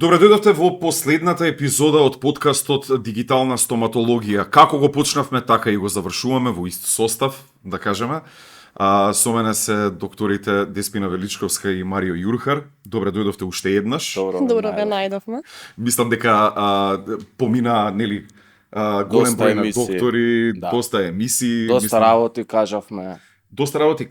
Добре дојдовте во последната епизода од подкастот Дигитална стоматологија. Како го почнавме, така и го завршуваме во ист состав, да кажеме. Со мене се докторите Деспина Величковска и Марио Јурхар. Добре дојдовте уште еднаш. Добро ве најдовме. Мислам дека помина, нели, голем број на доктори, доста емисии. Доста работи кажавме. Доста работи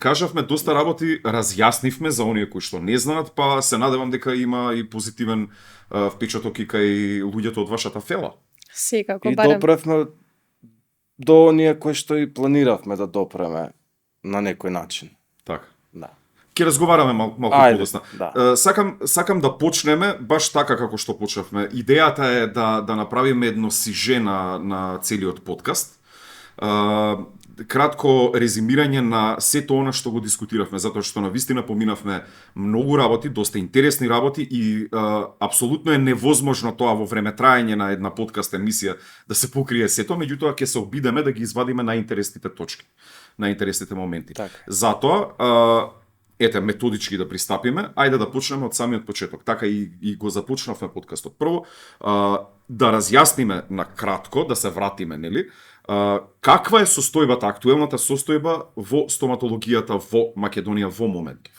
разјаснивме за оние кои што не знаат, па се надевам дека има и позитивен впечаток и кај луѓето од вашата фела. Секако, И барем. допревме до оние кои што и планиравме да допреме на некој начин. Така. Да. Ќе разговараме малку подоцна. Да. Сакам да почнеме баш така како што почнавме. Идејата е да направиме едно сиже на целиот подкаст. Кратко резимирање на сето она што го дискутиравме, затоа што навистина поминавме многу работи, доста интересни работи и апсолутно е невозможно тоа во време траење на една подкаст емисија да се покрие сето, меѓутоа ќе се обидеме да ги извадиме најинтересните точки, најинтересните моменти. Так. Затоа методички да пристапиме, ајде да почнеме од самиот почеток. Така и го започнавме подкастот. Прво, да разјасниме на кратко, да се вратиме, нели? Каква е состојбата, актуелната состојба во стоматологијата во Македонија во моментов?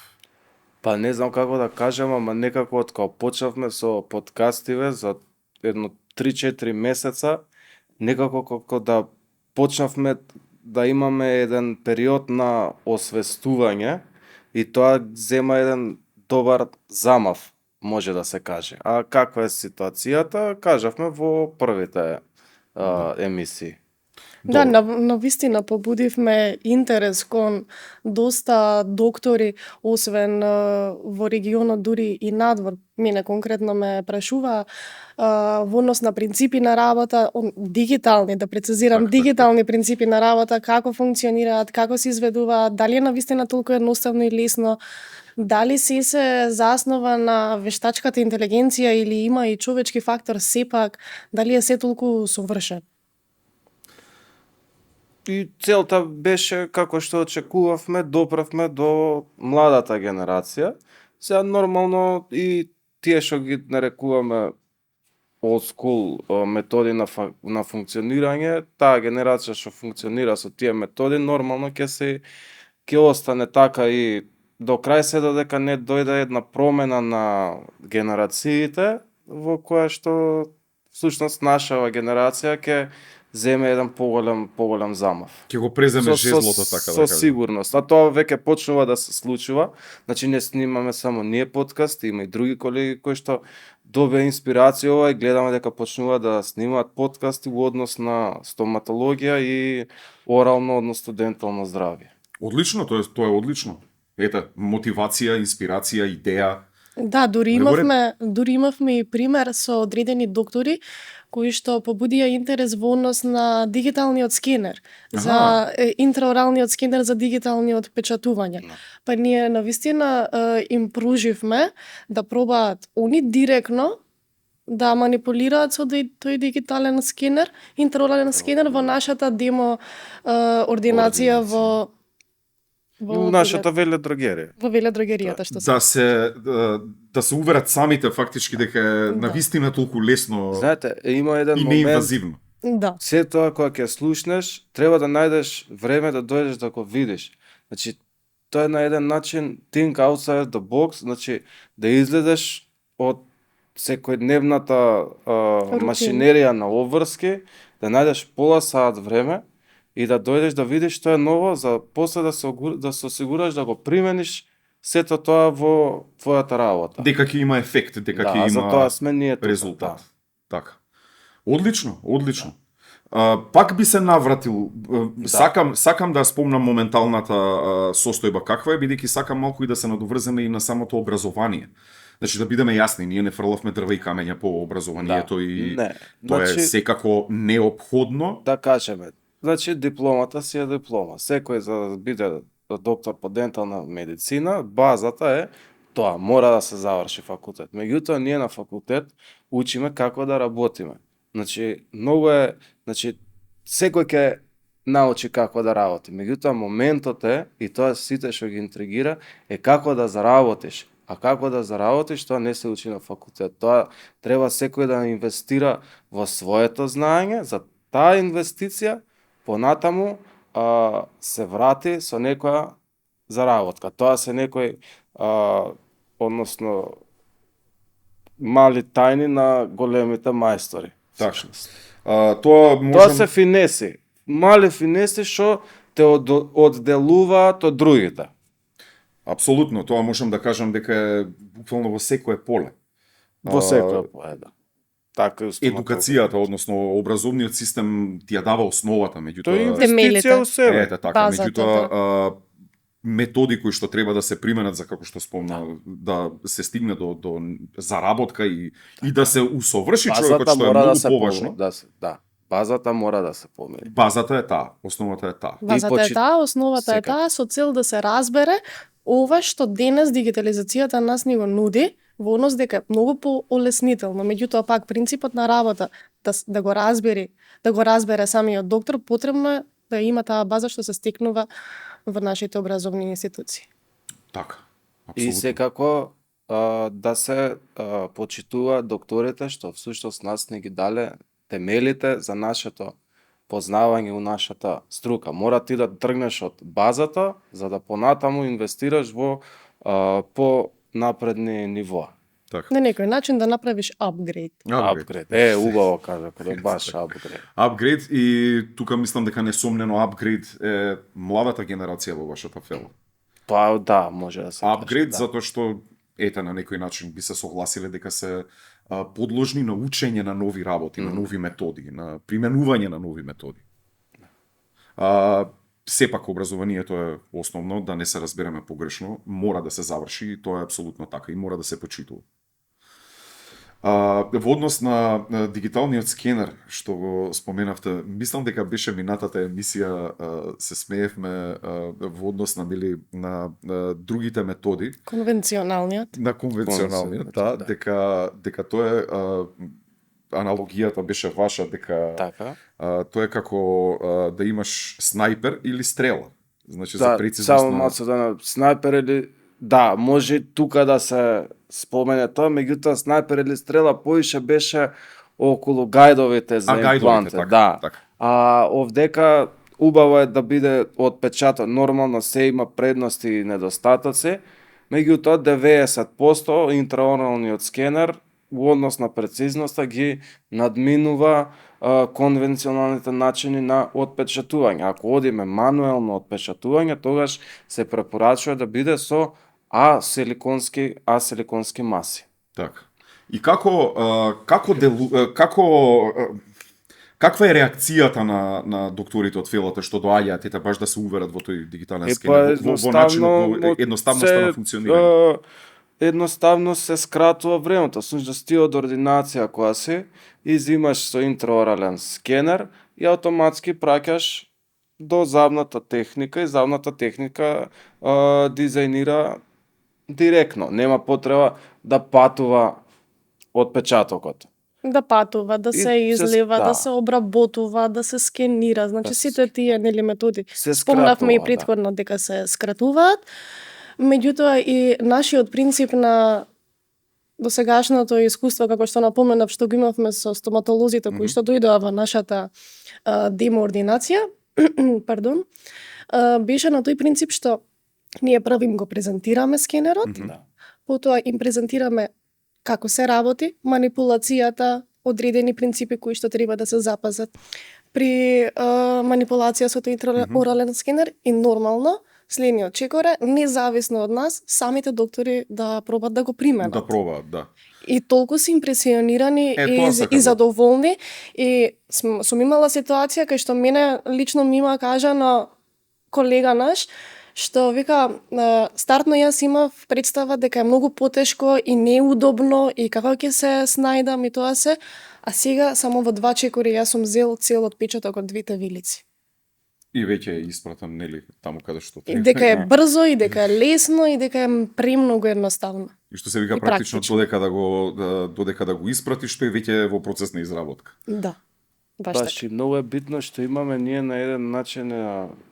Па не знам како да кажам, ама некако од кога почнавме со подкастиве за едно 3-4 месеца, некако како да почнавме да имаме еден период на освестување и тоа зема еден добар замав, може да се каже. А каква е ситуацијата, кажавме во првите емисии. Да, на вистина побудивме интерес кон доста доктори, освен во регионот, дури и надвор. Мене конкретно ме прашуваа во однос на принципи на работа, дигитални, да прецизирам, дигитални принципи на работа, како функционираат, како се изведуваат, дали е навистина толку едноставно и лесно, дали се заснова на вештачката интелигенција или има и човечки фактор сепак, дали е се толку совршен. И целта беше, како што очекувавме, доправме до младата генерација. Сега нормално и тие што ги нарекуваме old school методи на функционирање, таа генерација што функционира со тие методи, нормално ќе остане така и до крај, се додека не дојде една промена на генерациите, во која што всушност нашава генерација ќе земе еден поголем замав. Ќе го преземе жезлото, така да кажем. Со сигурност. А тоа веќе почнува да се случува. Значи не снимаме само ние подкаст, има и други колеги кои што добија инспирација ова и гледаме дека почнува да снимаат подкасти во однос на стоматологија и орално, односно дентално здравје. Одлично, тоа е одлично. Ете, мотивација, инспирација, идеја. Да, дури имавме и пример со одредени доктори кои што побудија интерес во однос на дигиталниот скенер, за интраоралниот скенер за дигиталниот печатување. Па ние навистина им пруживме да пробаат они директно да манипулираат со тој дигитален скенер, интраорален скенер во нашата демо ординација во нашата веледрогерија. Во веледрогеријата што да се уверат самите фактички дека навистина толку лесно. Знаете, има еден и момент. неинвазивно. Да. Се тоа кога ќе слушнеш, треба да најдеш време да дојдеш да го видиш. Значи, тоа е на еден начин think outside the box, значи да излезеш од секојдневната машинерија на обврски, да најдеш пола саат време и да дојдеш да видиш што е ново, за после да се осигураш да го примениш сето тоа во твојата работа. Дека ќе има ефект, дека ќе има за тоа сме ние резултат. Да. Така. Одлично. Пак би се навратил. Сакам да спомнам моменталната состојба каква е, бидејќи сакам малку и да се надоврземе и на самото образование. Значи да бидеме јасни, ние не фрлавме дрва и камења по образованието и тоа е секако неопходно. Да кажеме, значи дипломата си е диплома. Секој за да биде доктор по дентална медицина, базата е тоа, мора да се заврши факултет. Меѓутоа ние на факултет учиме како да работиме. Значи секој ќе научи како да работи. Меѓутоа моментот е, и тоа сите што ги интригира, е како да заработиш. А како да заработиш, тоа не се учи на факултет. Тоа треба секој да инвестира во своето знаење, за таа инвестиција понатаму се врати со некоја заработка. Тоа се некои односно мали тајни на големите мајстори. Така. Тоа можам... Тоа се финеси. Мали финеси што те одделуваат од другите. Апсолутно, тоа можам да кажам дека е буквално во секое поле. Во секој поле, да. Така е Едукацијата, односно образовниот систем ти ја дава основата, Тоа е меѓутоа инвестиција у себе. ете така, Базата, меѓутоа методи кои што треба да се применат за како што спомна да се стигне до заработка и да се усоврши човекот, што е многу поважно. Базата мора да се помери. Базата е таа, основата е таа. Базата е таа, основата е Секако. таа, со цел да се разбере ова што денес дигитализацијата нас ни го нуди, во однос дека е многу поолеснително, меѓутоа пак принципот на работа да го разбере самиот доктор, потребно е да има таа база што се стекнува во нашите образовни институции. Така. И Апсолутно. секако да се почитува докторите што всушност нас не ги дале темелите за нашето познавање у нашата струка. Мора ти да тргнеш од базата за да понатаму инвестираш во по-напредни нивоа. Така. На некој начин да направиш апгрейд. Апгрейд. Убаво кажа, кога баш апгрейд. Апгрейд и тука мислам дека несомнено апгрейд е младата генерација во вашата фела. Па да, може да се Апгрейд каже, затоа што ете на некој начин би се согласиле дека се подложни на учење на нови работи, на нови методи, на применување на нови методи. Сепак образованието е основно, да не се разбереме погрешно, мора да се заврши и тоа е апсолутно така и мора да се почитува. Во однос на дигиталниот скенер што го споменавте, мислам дека беше минатата емисија, се смеевме во однос на другите методи, Конвенционалниот. на конвенционалниот, да, дека тоа е аналогијата беше ваша, дека Така. тоа е како да имаш снајпер или стрела. Значи за Да, прецизност само на... малку да снайпер или да, може тука да се спомене тоа, меѓутоа снайпер или стрела поише беше околу гајдовите за гајдовите, импланти. така, Да. така. Овдека убаво е да биде отпечаток. Нормално се има предности и недостатоци, меѓутоа 90% интраоралниот скенер во однос на прецизноста ги надминува конвенционалните начини на отпечатување. Ако одиме мануелно отпечатување, тогаш се препорачува да биде со асиликонски маси. Така. И каква е реакцијата на докторите од фелата што доаѓаат ете баш да се уверат во тој дигитален скенер, во начинот, во едноставноста на функционирање? Едноставно се скратува времето. Всушност ти од ординација која си изимаш со интраорален скенер и автоматски праќаш до забната техника и забната техника дизајнира директно. Нема потреба да патува отпечатокот. Да патува, да се И излива, да. да се обработува, да се скенира, значи сите тие методи. Се Спомнавме и скратува, претходно дека се скратуваат. Меѓутоа и нашиот принцип на досегашното искуство, како што напоменав, што го имавме со стоматолозите кои што дојдоа во нашата демо ординација, пардон, беше на тој принцип што ние првим го презентираме скенерот, Да. потоа им презентираме како се работи, манипулацијата, одредени принципи кои што треба да се запазат при манипулација со тој интраорален скенер и нормално следниот чекор е, независно од нас, самите доктори да пробат да го применат. Да пробаат, да. И толку се импресионирани тоа сакам и да- задоволни. И сум имала ситуација кај што мене лично ми има кажано колега наш, што вика, стартно јас имав представа дека е многу потешко и неудобно и како ќе се снајдам и тоа се, а сега само во 2 чекори јас сум зел цел отпечаток од двете вилици. И веќе е испратен, нели, таму каде што И треба. дека е брзо, и дека е лесно, и дека е премногу едноставно. И што се вика и практично практично. додека да го испрати, што е веќе во процес на изработка. Да. Баш така. и многу е битно што имаме ние на еден начин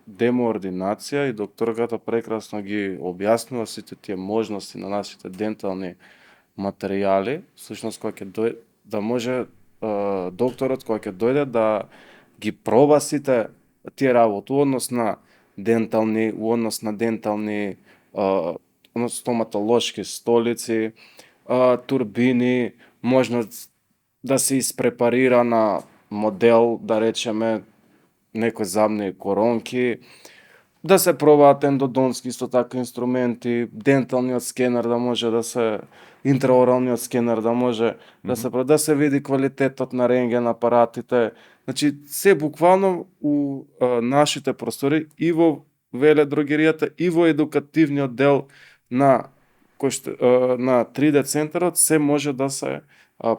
демоординација и докторката прекрасно ги објаснува сите тие можности на нашите дентални материјали, всушност кога ќе дојде да може докторот кога ќе дојде да ги проба сите тие работи, у однос на дентални стоматолошки столици, турбини, можност да се испрепарира на модел, да речеме, некои замни коронки, да се пробаат ендодонски исто така инструменти, денталниот скенер да може да се интраоралниот скенер да може да се види квалитетот на рентген апаратите. Значи се буквално у нашите простори и во веледрогеријата и во едукативниот дел на на 3D центарот се може да се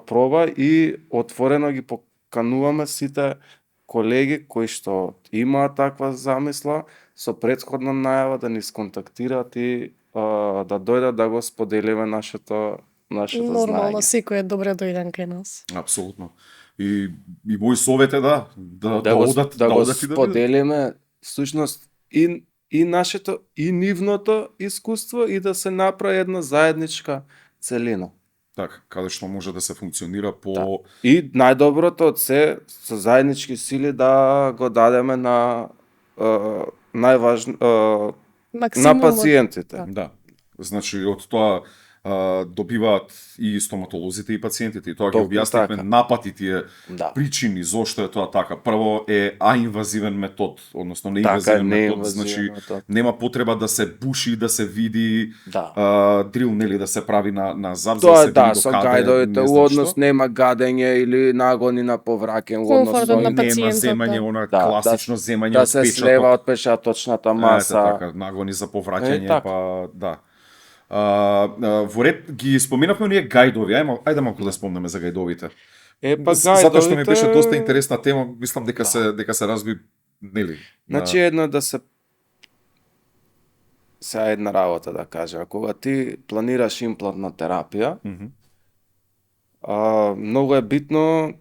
проба и отворено ги покануваме сите колеги кои што имаат таква замисла со претходна најава да ни сконтактираат и да дојдат да го споделиме нашето Нормално, знаење. секој е добре дојден кај нас. Апсолутно. И мој совет е да го одат да го одат и да видат. споделиме всушност и нашето и нивното искуство и да се направи една заедничка целина. Така, каде што може да се функционира по Да. И најдоброто од се со заеднички сили да го дадеме на најважно на Максимумот. пациентите. Да. Значи од тоа добиваат и стоматолозите и пациентите и тоа ги Толку објаснивме така. напати тие Да. причини зошто е тоа така. Прво е аинвазивен метод, односно Така е, неинвазивен метод, неинвазивен значи метод. нема потреба да се буши, да се види Да. дрил, нели, да се прави на зав, за Тоа да е се да, види до со каде, гајдовите не знам однос што. нема гадење или нагони на повраќање во однос Комфортот со на Нема пациентот, земање, да. она Да, класично земање да од се печаток. слева од печаточната маса. Ете, така, нагони за повраќање, така. па да. Во ред ги споменавме оние гајдови, ајде малку да спомнеме за гајдовите. Па Затоа што ми гајдовите- беше доста интересна тема, мислам дека Да. дека се разби, нели? Значи едно е да се сега една работа да кажа, кога ти планираш имплантна терапија, Мгм. многу е битно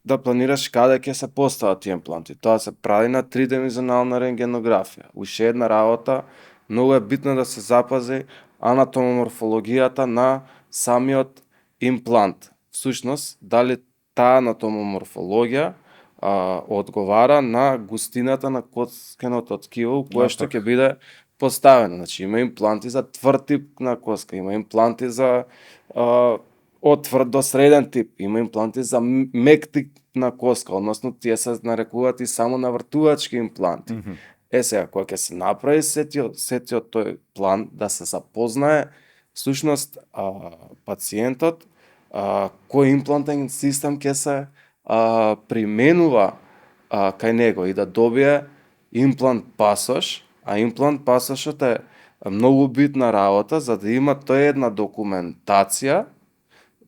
да планираш каде ќе се постават тие импланти. Тоа се прави на тридимenzионална рентгенографија. Уште една работа, многу е битно да се запази анатомоморфологијата на самиот имплант. Всушност, дали таа анатомоморфологија одговара на густината на коскеното ткиво, кое што така. ќе биде поставено. Значи има импланти за тврд тип на коска, има импланти за од тврд до среден тип, има импланти за мек тип на коска, односно тие се нарекуваат и само навртувачки импланти. Мгм. Сега, кога ќе се направи сетиот тој план, да се запознае всушност пациентот кој имплантен систем ќе се применува кај него и да добие имплант пасош, а имплант пасошот е многу битна работа за да има тој една документација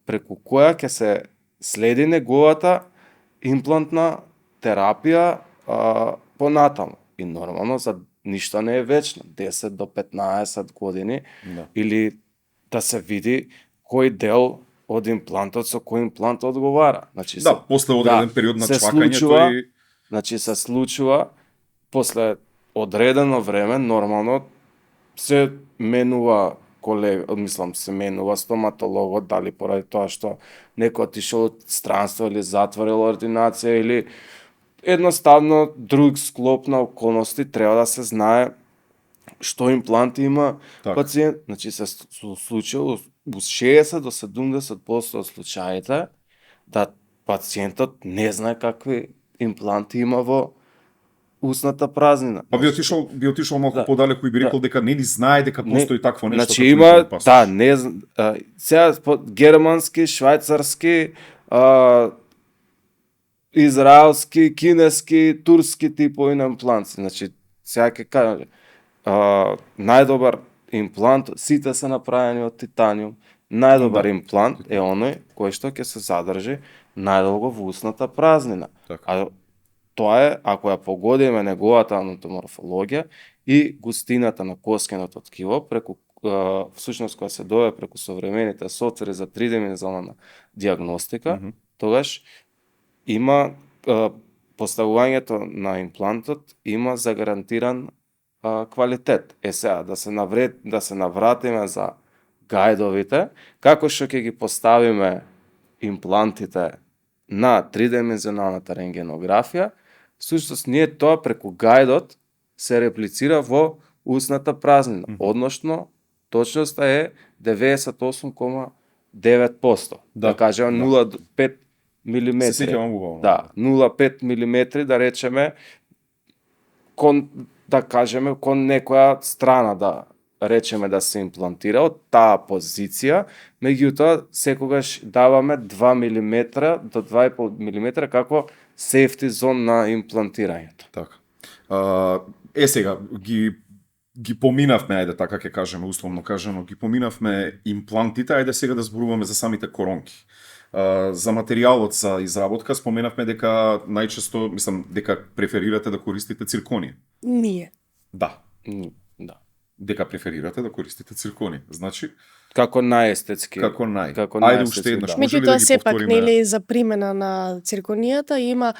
преку која ќе се следи неговата имплантна терапија понатаму. И нормално за ништо не е вечно, 10 до 15 години, Да. или да се види кој дел од имплантот со кој имплант одговара. Значи Да, после одреден период на се чвакање случува, тој Значи се случува после одредено време нормално се менува се менува стоматологот, дали поради тоа што некој отишол од странство или затворил ординација или едноставно друг склоп на околности, треба да се знае што импланти има Така. пациент. Значи се случува у 60 до 70% од случаите да пациентот не знае какви импланти има во усната празнина. Па би отишол малку Да. подалеку и би рекол дека нели знае дека Не, постои такво нешто Значи како има, имплант пасош. да, не сега германски, швајцарски, израелски, кинески, турски типови на импланти. Значи сега ќе кажам, најдобар имплант, сите се направени од титаниум. Најдобар Да. имплант е оној кој што ќе се задржи најдолго во усната празнина. Така. А тоа е ако ја погодиме неговата анатоморфологија и густината на коскеното ткиво преку всушност кога се дојде преку современите софтвери за тридимenzионална дијагностика, Мгм. тогаш има поставувањето на имплантот има загарантиран квалитет. Сега да се навратиме за гајдовите, како што ќе ги поставиме имплантите на тридимензионалната рентгенографија, всушност ние тоа преку гајдот се реплицира во усната празнина, односно точноста е 98,9%. Да кажеме 0,5 мм. Се сеќавам убаво. Да, 0,5 мм да речеме кон некоја страна да речеме да се имплантира од таа позиција, меѓутоа секогаш даваме 2 мм до 2,5 мм како safety zone на имплантирањето. Така. Сега ги поминавме, ајде така ќе кажеме, условно кажано, ги поминавме имплантите, ајде сега да зборуваме за самите коронки. За материјалот за изработка споменавме дека најчесто, дека преферирате да користите цирконија. Ние. Да. Да. Дека преферирате да користите цирконија. Значи, Како најестетски. Ајде уште еднаш. Може ли да Меѓутоа ги сепак повториме? нели за примена на цирконијата има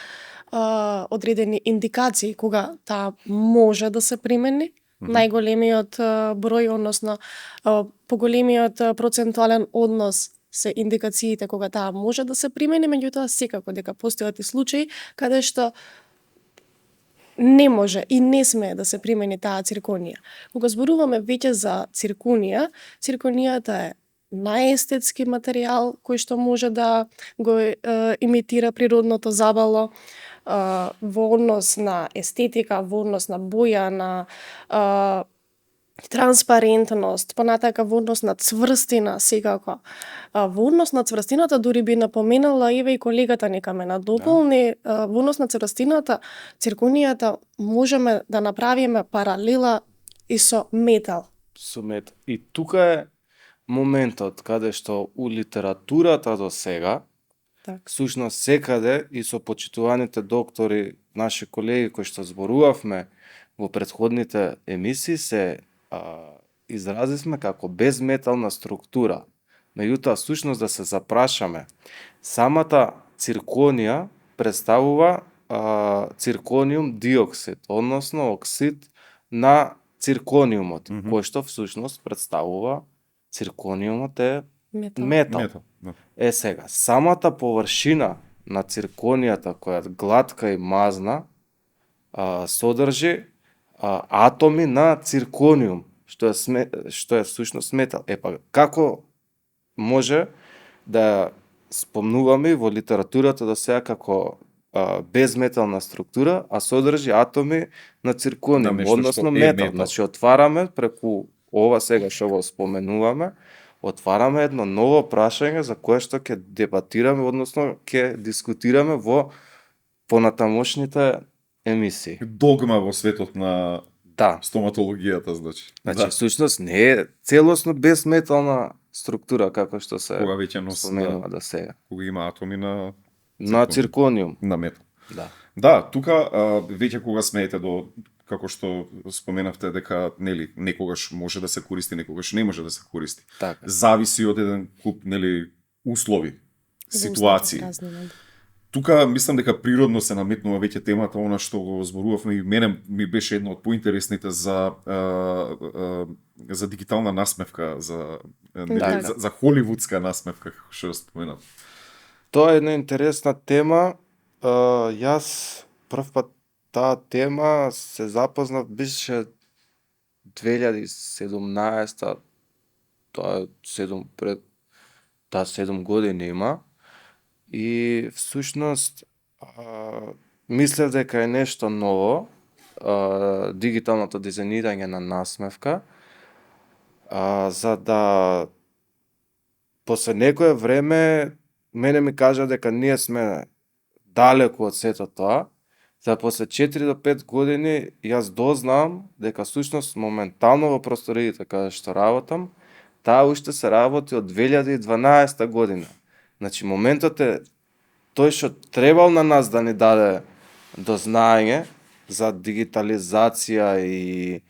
одредени индикации кога таа може да се примени. Најголемиот број, односно поголемиот процентуален однос се индикациите кога таа може да се примени, меѓутоа секако дека постојат и случаи каде што не може и не смее да се примени таа цирконија. Кога зборуваме веќе за цирконија, цирконијата е најестетски материјал кој што може да го имитира природното забало во однос на естетика, во однос на боја, на транспарентност, понатака во однос на цврстина секако. Во однос на цврстината дури би напоменала, еве и колегата нека ме надополни, во однос на цврстината, цирконијата можеме да направиме паралела и со метал. Со метал. И тука е моментот каде што у литературата до сега, всушност секаде и со почитуваните доктори, наши колеги кои што зборувавме во претходните емисии, се изразисме како безметална структура. Меѓутоа, всушност да се запрашаме, самата цирконија представува циркониум диоксид, односно оксид на циркониумот, кој што всушност представува циркониумот е метал. Сега, самата површина на цирконијата која е глатка и мазна содржи атоми на циркониум, што е всушност метал. Како може да спомнуваме во литературата до сега како безметална структура, а содржи атоми на циркониум, односно метал. Значи отвараме преку ова сега што го споменуваме, отвараме едно ново прашање за кое што ќе дебатираме, односно ќе дискутираме во понатамошните емисии. Догма во светот на стоматологијата, значи. Значи, всушност не е целосно безметална структура како што се кога веќе носи споменува до сега. Кога има атоми на циркониум. На метал. Да, тука веќе кога смеете до како што споменавте дека нели некогаш може да се користи, некогаш не може да се користи. Така. Зависи од еден куп нели услови, ситуации. Тука мислам дека природно се наметнува веќе темата, она што го зборувавме и мене ми беше едно од поинтересните за дигитална насмевка, за холивудска насмевка, како што споменав. Тоа е една интересна тема. Јас прв пат таа тема се запознав беше 2017, тоа е 7 години има. И всушност мислев дека е нешто ново, дигиталното дизајнирање на насмевка, за да после некое време мене ми кажа дека ние сме далеку од сето тоа, за после 4 до 5 години јас дознавам дека всушност моментално во просториите каде што работам, таа уште се работи од 2012 година. Значи, моментот е тој што требал на нас да ни даде дознање за дигитализација и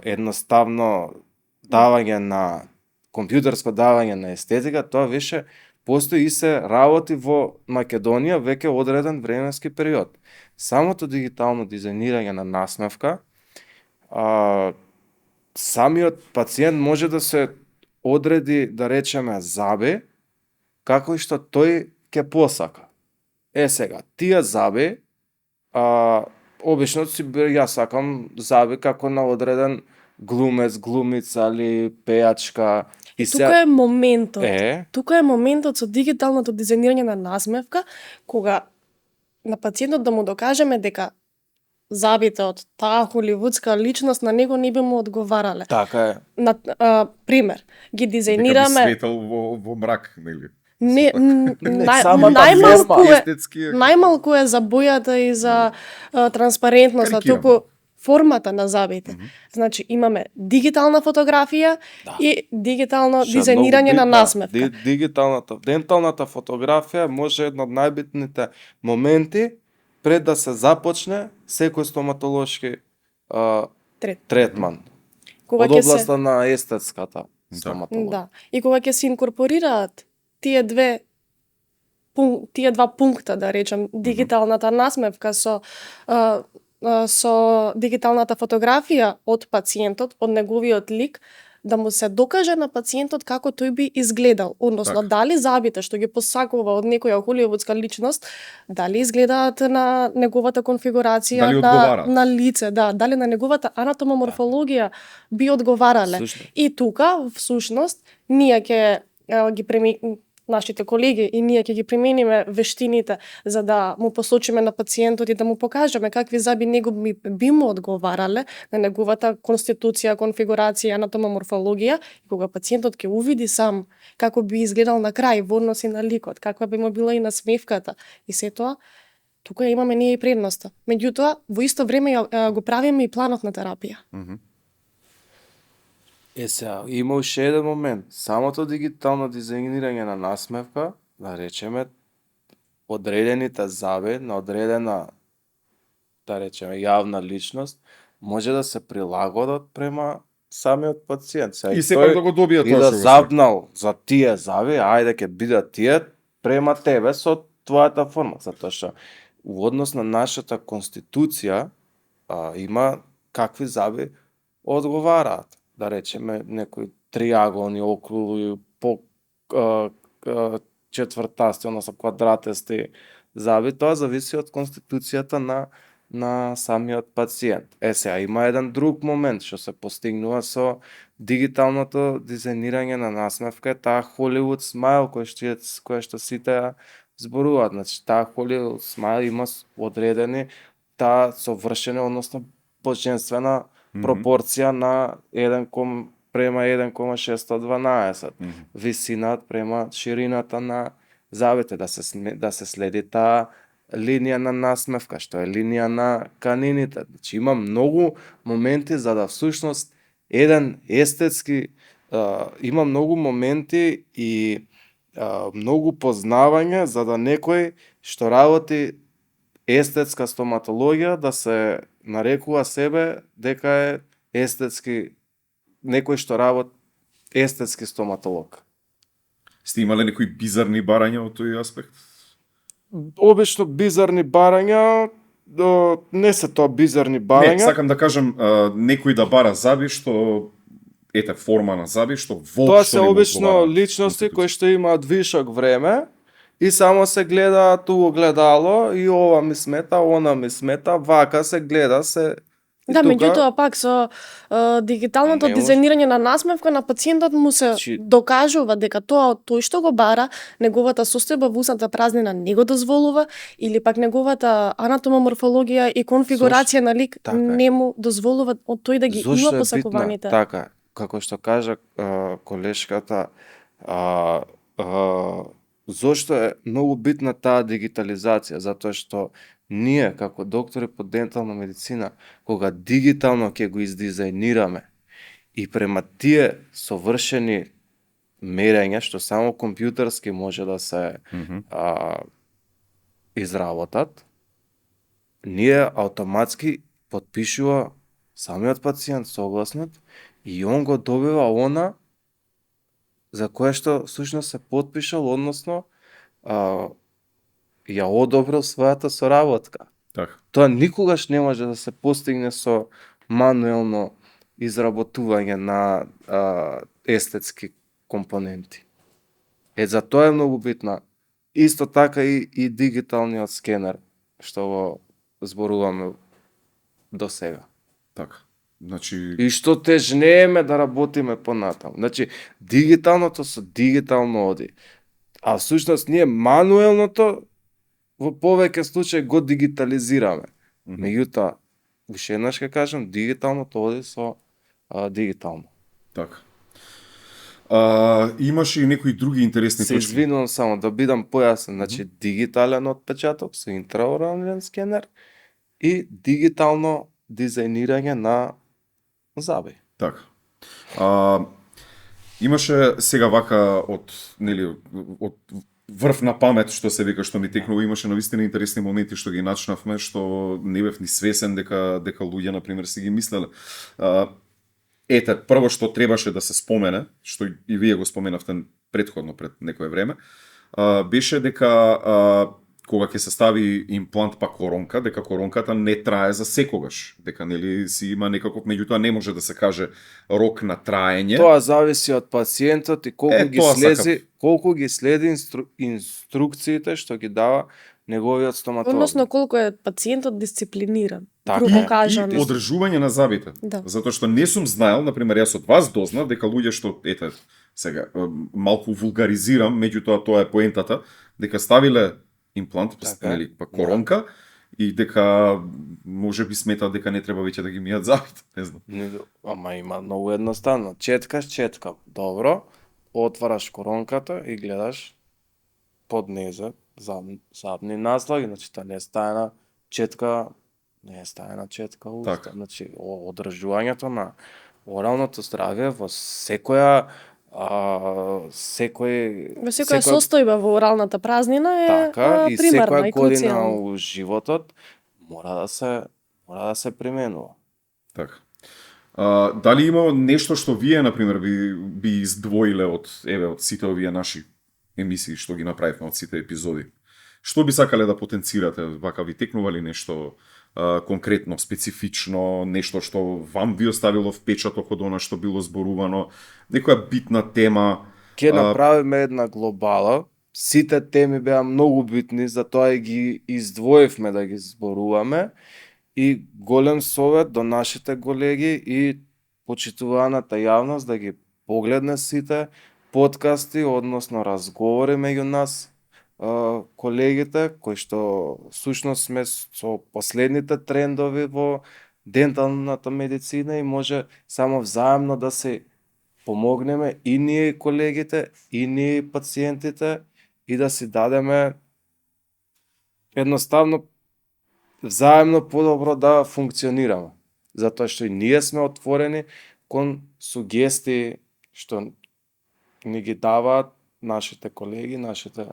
едноставно давање на компјутерско давање на естетика, тоа беше постои и се работи во Македонија веќе одреден временски период. Самото дигитално дизајнирање на насмевка, самиот пациент може да се одреди, да речеме, заби, како и што тој ќе посака. Сега, тие заби, обично јас сакам заби како на одреден глумец, глумица или пејачка. И Тука е моментот. Е, Тука е моментот со дигиталното дизајнирање на насмевка, кога на пациентот да му докажеме дека забите од таа холивудска личност на него не би му одговарале. така е. На пример, ги Дека би дизајнираме светел во мрак, нели? не Самата најмалку форма, е естетски е најмалку е за бојата и за транспарентноста, Карикирам. туку формата на забите. Значи имаме дигитална фотографија и дигитално Што е дизајнирање многу на битна. насмевка. Дигиталната, денталната фотографија може едно од најбитните моменти пред да се започне секој стоматолошки Трет. третман. Кога Од ќе се областа на естетската стоматологија. Да. И кога ќе се инкорпорираат тие два пункта, да речем, дигиталната насмевка со дигиталната фотографија од пациентот, од неговиот лик, да му се докаже на пациентот како тој би изгледал, односно Така. дали забите што ги посакува од некоја холивудска личност, дали изгледаат на неговата конфигурација Дали одговараат. на лице, да, дали на неговата анатомоморфологија би одговарале. Слушај. И тука, всушност, ние ќе нашите колеги и ние ќе ги примениме вештините за да му посочиме на пациентот и да му покажеме какви заби него би му одговарале на неговата конституција, конфигурација, анатомоморфологија, и кога пациентот ќе увиди сам како би изгледал на крај во односи на ликот, каква би му била и насмевката и се тоа, тука имаме ние и предноста. Меѓутоа, во исто време го правиме и планот на терапија. Сега, има уште еден момент. Самото дигитално дизајнирање на насмевка, да речеме, одредените заби на одредена, да речеме, јавна личност, може да се прилагодат према самиот пациент. Сега, И сепак тој да го добија и тоа да што го запнал за тие заби, ајде ќе бидат тие према тебе со твојата форма, затоа што у однос на нашата конституција има какви заби одговараат. Да речеме некои триаголни, округли, по четвртасти, односно квадратести заби, тоа зависи од конституцијата на самиот пациент. Сега има еден друг момент што се постигнува со дигиталното дизајнирање на насмевка, таа Hollywood smile која што сите ја зборуваат. Значи таа Hollywood smile има одредени таа совршена, односно божествена пропорција на 1 према 1,612. Висинат према ширината на забите, да се следи таа линија на насмевка, што е линија на канините. Значи има многу моменти за да всушност еден естетски има многу моменти и многу познавање за да некој што работи естетска стоматологија да се нарекува себе дека е естетски, некој што работи естетски стоматолог. Сте имале некои бизарни барања од тој аспект? Обично бизарни барања, не се тоа бизарни барања. Не, сакам да кажам, некој да бара заби што ете форма на заби што воопшто Тоа се не му обично одговара личности конституцијата. кои што имаат вишок време и само се гледаат у огледало и ова ми смета, она ми смета, вака се гледа се. И Да, тука- меѓутоа пак со дигиталното Не може. дизајнирање на насмевка на пациентот му се докажува дека тој што го бара, неговата состојба во устната празнина не го дозволува или пак неговата анатомоморфологија и конфигурација на лик Така е. не му дозволува од тој да ги Зошто има е посакуваните. битна? Така, како што кажа колешката, зошто е многу битна таа дигитализација? Затоа што ние, како доктори по дентална медицина, кога дигитално ќе го издизајнираме и према тие совршени мерења, што само компјутерски може да се изработат, ние автоматски потпишува самиот пациент согласнот и он го добива она за кое што всушност се потпишал, односно ја одобрил својата соработка. Така. Тоа никогаш не може да се постигне со мануелно изработување на естетски компоненти. За тоа е многу битна. Исто така и дигиталниот скенер што го зборуваме до сега. Така. Значи, И што тежнееме да работиме понатаму. Значи, дигиталното со дигитално оди. А всушност ние мануелното во повеќе случаи го дигитализираме. Меѓутоа, уште еднаш ќе кажам, дигиталното оди со дигитално. така. Имаше и некои други интересни Се точки. извинувам само да бидам појасен, значи дигитален отпечаток со интраорален скенер и дигитално дизајнирање на заби. Така. Имаше сега вака од врв на памет, што се вика, што ми текнува, имаше навистина интересни моменти што ги начнавме, што не бев ни свесен дека луѓе на пример си ги мислеле. Ете, прво што требаше да се спомене, што и вие го споменавте претходно пред некое време, беше дека кога ќе се стави имплант па коронка, дека коронката не трае за секогаш, дека нели си има некаков, меѓутоа не може да се каже рок на траење. Тоа зависи од пациентот и колку ги следи инструкциите што ги дава неговиот стоматолог. Односно колку е пациентот дисциплиниран. Така грубо е. кажано. И одржување на забите. Да. Затоа што не сум знаел, например, јас од вас дознав дека луѓе што, ете, сега, малку вулгаризирам, меѓутоа тоа е поентата, дека ставиле имплант, Така е. нели, па коронка, и дека може би сметат дека не треба веќе да ги мијат забите, не знам. Ама има многу едноставно. Четка. Добро, отвараш коронката и гледаш под неза, задни наслаги, значи тоа не е стаена четка уста. Така. Значи одржувањето на оралното здравје во секоја Во секоја состојба во оралната празнина е така и примерна секоја и година круцијална. у животот мора да се применува. Така. Дали има нешто што вие, например, би издвоиле од сите овие наши емисии што ги направивме, од сите епизоди? Што би сакале да потенцирате? Вака ви текнува ли нешто конкретно, специфично, нешто што вам ви оставило впечаток од она што било зборувано, некоја битна тема? Ке направиме една глобала. Сите теми беа многу битни, затоа и ги издвоивме да ги зборуваме. И голем совет до нашите колеги и почитуваната јавност да ги погледне сите подкасти, односно разговори меѓу нас, колегите, кои што всушност сме со последните трендови во денталната медицина и може само взаемно да се помогнеме и ние и колегите, и ние и пациентите и да си дадеме едноставно взаемно подобро да функционираме. Затоа што и ние сме отворени кон сугестии што ни ги даваат нашите колеги, нашите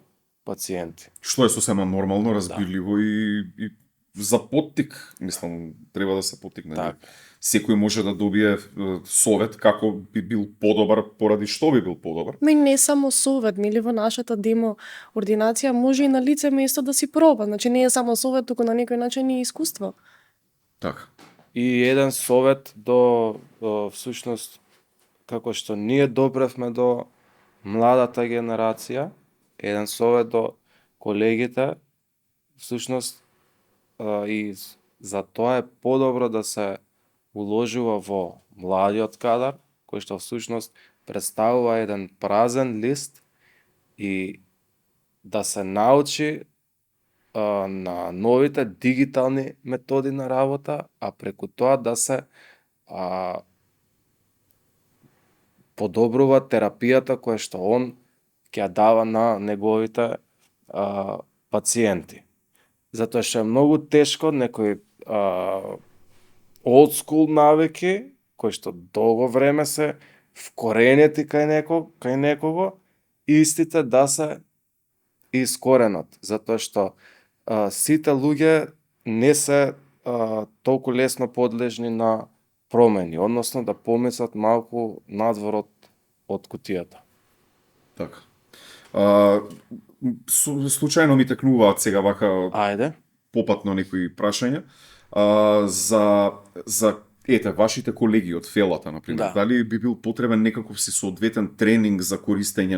пациенти. Што е сосема нормално, разбирливо и за поттик, мислам, треба да се поттикне. Так. Секој може да добие совет како би бил подобар, поради што би бил подобар. Не само совет, мили во нашата демо ординација може и на лице место да си проба. Значи не е само совет, туку на некој начин и искуство. Така. И еден совет до всушност како што ние допревме до младата генерација, еден совет до колегите, всушност и за тоа е подобро да се уложува во младиот кадар, кој што всушност представува еден празен лист и да се научи на новите дигитални методи на работа, а преку тоа да се подобрува терапијата која што он ќе ја дава на неговите пациенти. Затоа што е многу тешко некои old school навики, кои што долго време се вкоренети кај некого, истите да се искоренат. Затоа што сите луѓе не се толку лесно подлежни на промени, односно да помислат малку надвор од кутијата. Така. Случајно ми текнуваат сега вака Ајде. попатно некои прашања. За ете, вашите колеги од фелата, например, Да. дали би бил потребен некаков си соодветен тренинг за користење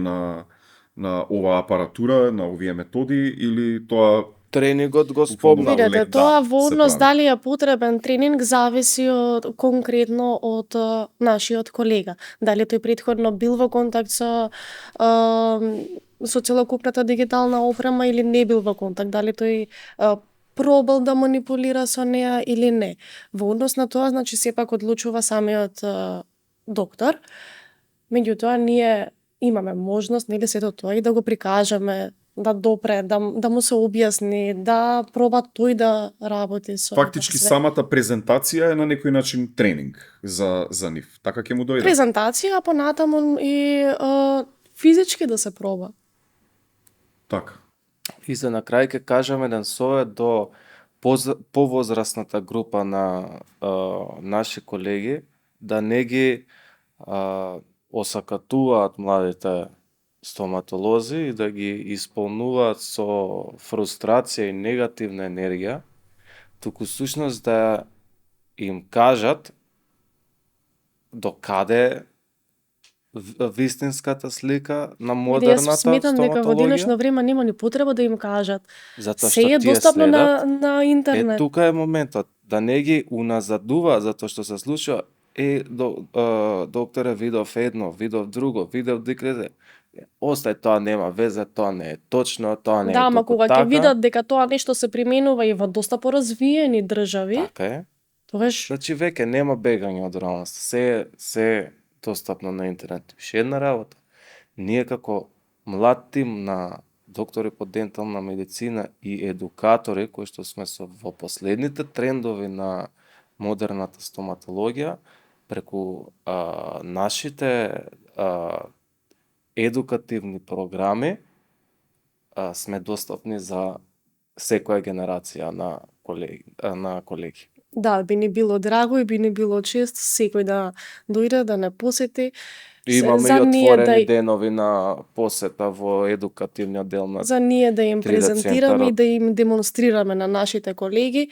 на оваа апаратура, на овие методи, или тоа Тренингот го Буквално спомнав. да, Видете, лек, тоа да, во се однос прави. дали е потребен тренинг зависи конкретно од нашиот колега. Дали тој претходно бил во контакт со целокупната дигитална опрема или не бил во контакт, дали тој пробал да манипулира со неа или не. Во однос на тоа, значи, сепак одлучува самиот доктор. Меѓутоа, ние имаме можност, нели, сето тоа и да го прикажеме, да допре, да му се објасни, да проба тој да работи со фактички све. самата презентација е на некој начин тренинг за нив. Така ќе му дојде. Презентација, а понатаму и физички да се проба. Така. И за на крај ќе кажам еден совет до повозрасната група на наши колеги, да не ги осакатуваат младите стоматолози и да ги исполнуваат со фрустрација и негативна енергија, туку сушност да им кажат до каде вистинската слика на Јас модерната сметам дека во стоматологија. денешно време нема ни потреба да им кажат. Затоа Се што е тие достапно следат. на интернет. Тука е моментот, да не ги уназадува затоа што се случува, докторе, видов едно, видов друго, видов диклете. Остај, тоа нема везе, тоа не е точно, тоа не е Да, ама толку кога ќе така. видат дека тоа нешто се применува и во доста поразвиени држави, Така е. тогаш Значи веќе нема бегање од реалност. Се е достапно на интернет. Ше една работа. Ние како млад тим на доктори по дентална медицина и едукатори кои што сме во последните трендови на модерната стоматологија, преку нашите едукативни програми сме достапни за секоја генерација на колеги. да, би ни било драго и би ни било чест секој да дојде да не посети. Имаме за и ние отворени да- денови на посета во едукативниот дел на за ние да им 3D презентираме и центарот. да им демонстрираме на нашите колеги,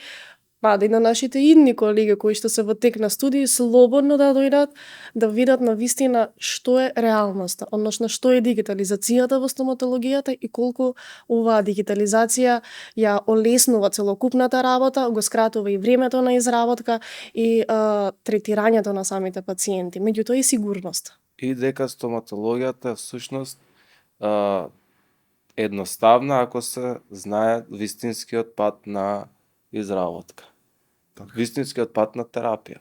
па да и на нашите идни колеги кои што се во тек на студии, слободно да дојдат, да видат на вистина што е реалноста, односно што е дигитализацијата во стоматологијата и колку оваа дигитализација ја олеснува целокупната работа, го скратува и времето на изработка и третирањето на самите пациенти, меѓутоа и сигурност. И дека стоматологијата всушност едноставна ако се знае вистинскиот пат на изработка. Така. Вистинскиот пат на терапија.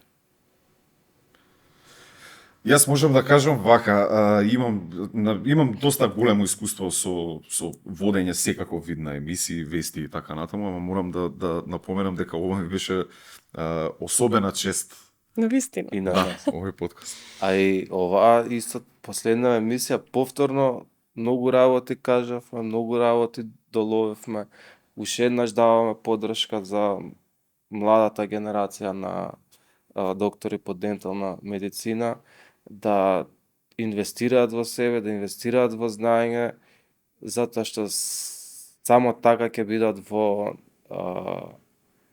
Јас можам да кажам вака, имам доста големо искуство со водење секаков вид на емисии, вести и така натаму, ама морам да напоменам дека ова ми беше особена чест. На вистина. И на Да, нас. овој подкаст. А и оваа исто последна емисија повторно многу работи кажавме, многу работи доловевме. Уште еднаш даваме поддршка за младата генерација на доктори по дентална медицина да инвестираат во себе, да инвестираат во знаење, затоа што само така ќе бидат во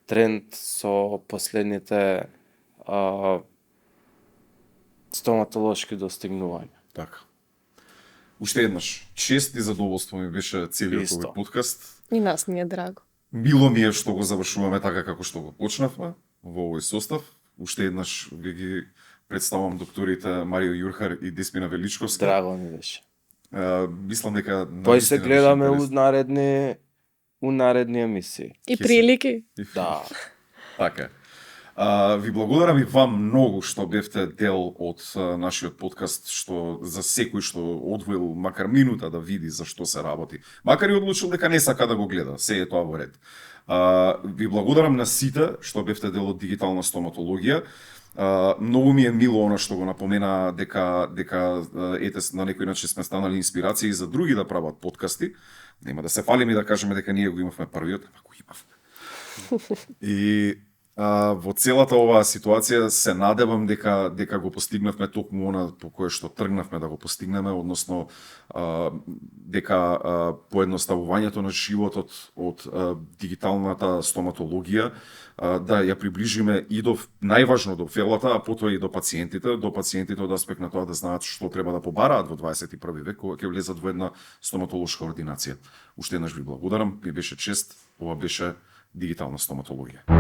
тренд со последните стоматолошки достигнувања. Така. Уште еднаш, чест и задоволство ми беше целиот Исто. овој подкаст. И нас ни е драго. Мило ми е што го завршуваме така како што го почнавме во овој состав. Уште еднаш ви ги представам докторите Марио Јурхар и Деспина Величковска. Драго ми беше. Мислам дека Тој се навистина гледаме беше у интересно. наредни емисии. И Ќе се- прилики. Да. Така е. Ви благодарам и вам многу што бевте дел од нашиот подкаст, што за секој што одвоил макар минута да види за што се работи. Макар и одлучил дека не сака да го гледа, се е тоа во ред. Ви благодарам на сите што бевте дел од дигитална стоматологија. Многу ми е мило она што го напомена дека ете на некој начин сме станали инспирација и за други да прават подкасти. Нема да се фалиме и да кажеме дека ние го имавме првиот, ама го имавме. И во целата оваа ситуација се надевам дека го постигнавме токму она по кое што тргнавме да го постигнеме, односно дека поедноставувањето на животот од дигиталната стоматологија да ја приближиме и до најважно до фелата, а потоа и до пациентите од аспект на тоа да знаат што треба да побараат во 21 век кога ќе влезат во една стоматолошка ординација. Уште еднаш ви благодарам, ми беше чест, ова беше дигитална стоматологија.